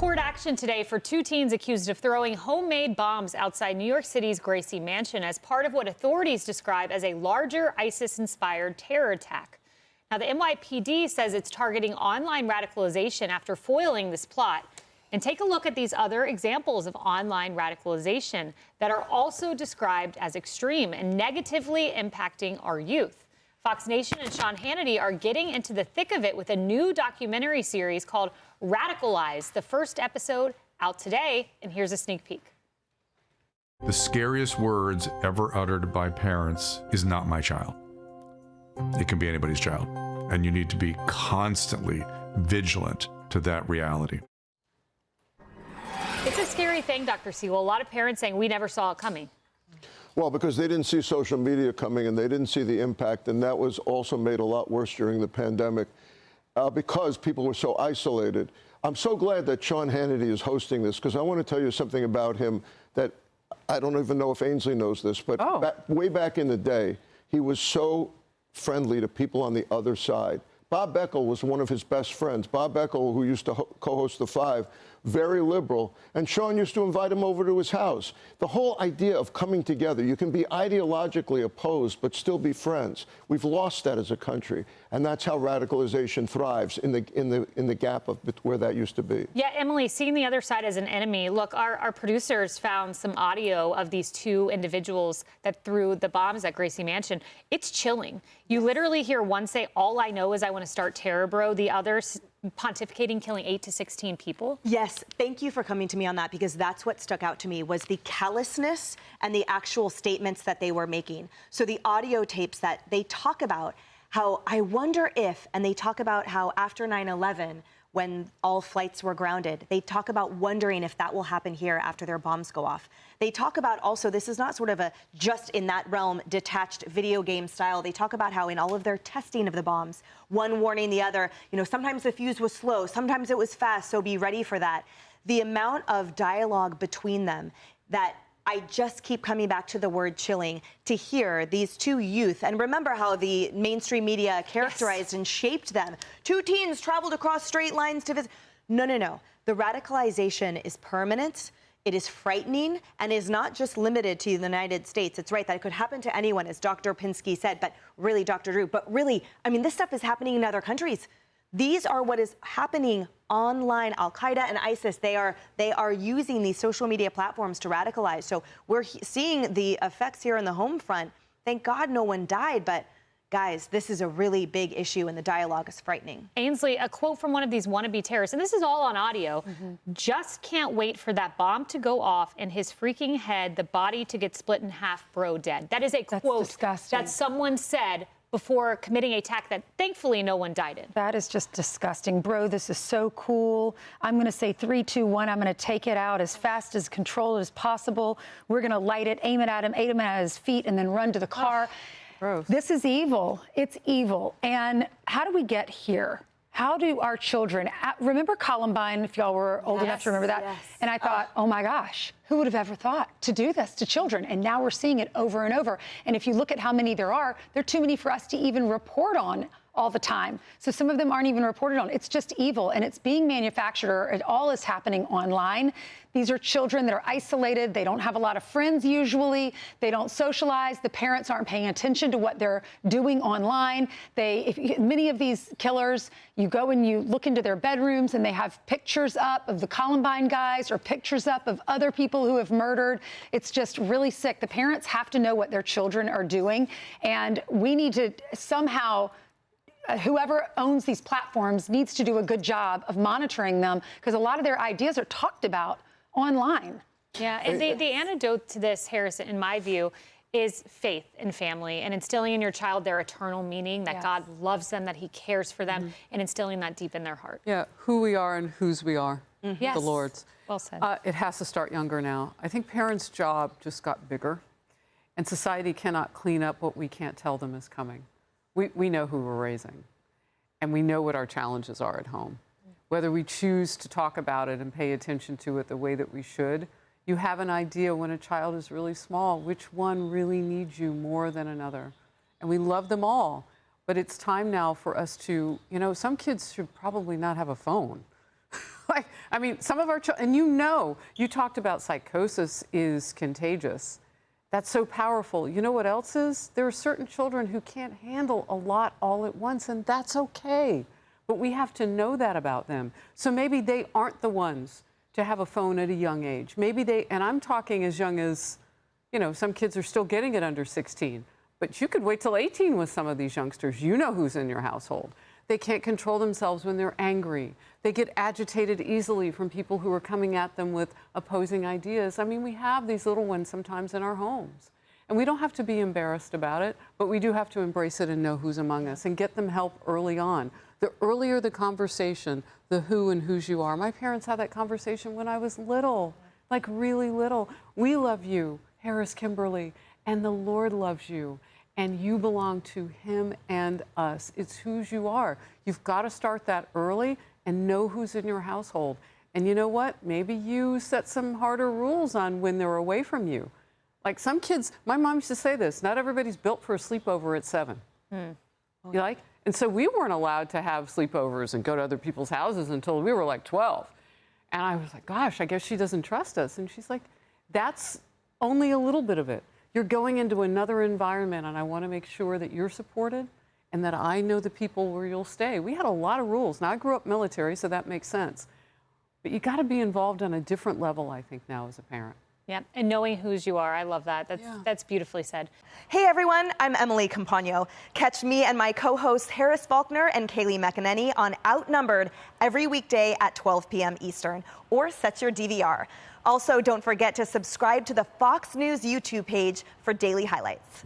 Court action today for two teens accused of throwing homemade bombs outside New York City's Gracie mansion as part of what authorities describe as a larger ISIS-inspired terror attack. Now, the NYPD says it's targeting online radicalization after foiling this plot. And take a look at these other examples of online radicalization that are also described as extreme and negatively impacting our youth. Fox Nation and Sean Hannity are getting into the thick of it with a new documentary series called Radicalized. The first episode out today, and here's a sneak peek. The scariest words ever uttered by parents is "not my child." It can be anybody's child, and you need to be constantly vigilant to that reality. It's a scary thing, Dr. Sewell. A lot of parents saying we never saw it coming. Well, because they didn't see social media coming and they didn't see the impact, and that was also made a lot worse during the pandemic because people were so isolated. I'm so glad that Sean Hannity is hosting this because I want to tell you something about him that I don't even know if Ainsley knows this, but way back in the day, he was so friendly to people on the other side. Bob Beckel was one of his best friends. Bob Beckel, who used to co-host The Five, very liberal, and Sean used to invite him over to his house. The whole idea of coming together, you can be ideologically opposed but still be friends. We've lost that as a country, and that's how radicalization thrives in the gap of where that used to be. Yeah, Emily, seeing the other side as an enemy. Look, our producers found some audio of these two individuals that threw the bombs at Gracie Mansion. It's chilling. You literally hear one say, "All I know is I want to start terror, bro." The other pontificating, killing 8 to 16 people. Yes, thank you for coming to me on that, because that's what stuck out to me was the callousness and the actual statements that they were making. So the audio tapes that they talk about how I wonder if, and they talk about how after 9/11, when all flights were grounded, they talk about wondering if that will happen here after their bombs go off. They talk about also, this is not sort of a just in that realm detached video game style. They talk about how in all of their testing of the bombs, one warning the other, you know, sometimes the fuse was slow, sometimes it was fast, so be ready for that. The amount of dialogue between them that I just keep coming back to the word chilling to hear these two youth. And remember how the mainstream media characterized and shaped them. Two teens traveled across straight lines to visit. No, no, no. The radicalization is permanent. It is frightening and is not just limited to the United States. It's right that it could happen to anyone, as Dr. Pinsky said, but really, Dr. Drew, but really, I mean, this stuff is happening in other countries. These are what is happening online. Al-Qaeda and ISIS, they are using these social media platforms to radicalize. So we're seeing the effects here on the home front. Thank God no one died, but guys, this is a really big issue and the dialogue is frightening. Ainsley, a quote from one of these wannabe terrorists, and this is all on audio, "Just can't wait for that bomb to go off and his freaking head, the body to get split in half, bro, dead." That is a quote that someone said before committing an attack that thankfully no one died in. That is just disgusting. Bro, this is so cool. I'm going to say 3, 2, 1. I'm going to take it out as fast, as controlled as possible. We're going to light it, aim it at his feet, and then run to the car. Gross. This is evil. It's evil. And how do we get here? How do our children, remember Columbine, if y'all were old enough to remember that? Yes. And I thought, oh my gosh, who would have ever thought to do this to children? And now we're seeing it over and over. And if you look at how many there are too many for us to even report on all the time. So some of them aren't even reported on. It's just evil, and it's being manufactured, or it all is happening online. These are children that are isolated. They don't have a lot of friends usually. They don't socialize. The parents aren't paying attention to what they're doing online. Many of these killers, you go and you look into their bedrooms and they have pictures up of the Columbine guys or pictures up of other people who have murdered. It's just really sick. The parents have to know what their children are doing, and we need to somehow whoever owns these platforms needs to do a good job of monitoring them, because a lot of their ideas are talked about online. Yeah, and the antidote to this, Harrison, in my view, is faith in family and instilling in your child their eternal meaning, that God loves them, that he cares for them, and instilling that deep in their heart. Yeah, who we are and whose we are, Yes. the Lord's. Well said. It has to start younger now. I think parents' job just got bigger, and society cannot clean up what we can't tell them is coming. We know who we're raising, and we know what our challenges are at home. Whether we choose to talk about it and pay attention to it the way that we should, you have an idea when a child is really small, which one really needs you more than another. And we love them all, but it's time now for us to, some kids should probably not have a phone. I mean, some of our children, and you talked about psychosis is contagious. That's so powerful. You know what else is? There are certain children who can't handle a lot all at once, and that's okay. But we have to know that about them. So maybe they aren't the ones to have a phone at a young age. Maybe they, and I'm talking as young as, some kids are still getting it under 16. But you could wait till 18 with some of these youngsters. You know who's in your household. They can't control themselves when they're angry. They get agitated easily from people who are coming at them with opposing ideas. I mean, we have these little ones sometimes in our homes. And we don't have to be embarrassed about it, but we do have to embrace it and know who's among us and get them help early on. The earlier the conversation, the who and whose you are. My parents had that conversation when I was little, like really little. We love you, Harris Kimberly, and the Lord loves you. And you belong to him and us. It's whose you are. You've got to start that early and know who's in your household. And you know what? Maybe you set some harder rules on when they're away from you. Like some kids, my mom used to say this, not everybody's built for a sleepover at 7. You like? And so we weren't allowed to have sleepovers and go to other people's houses until we were like 12. And I was like, gosh, I guess she doesn't trust us. And she's like, that's only a little bit of it. You're going into another environment, and I want to make sure that you're supported and that I know the people where you'll stay. We had a lot of rules. Now, I grew up military, so that makes sense. But you got to be involved on a different level, I think, now as a parent. Yeah, and knowing whose you are. I love that. That's beautifully said. Hey everyone, I'm Emily Campagno. Catch me and my co-hosts Harris Faulkner and Kaylee McEnany on Outnumbered every weekday at 12 p.m. Eastern, or set your DVR. Also, don't forget to subscribe to the Fox News YouTube page for daily highlights.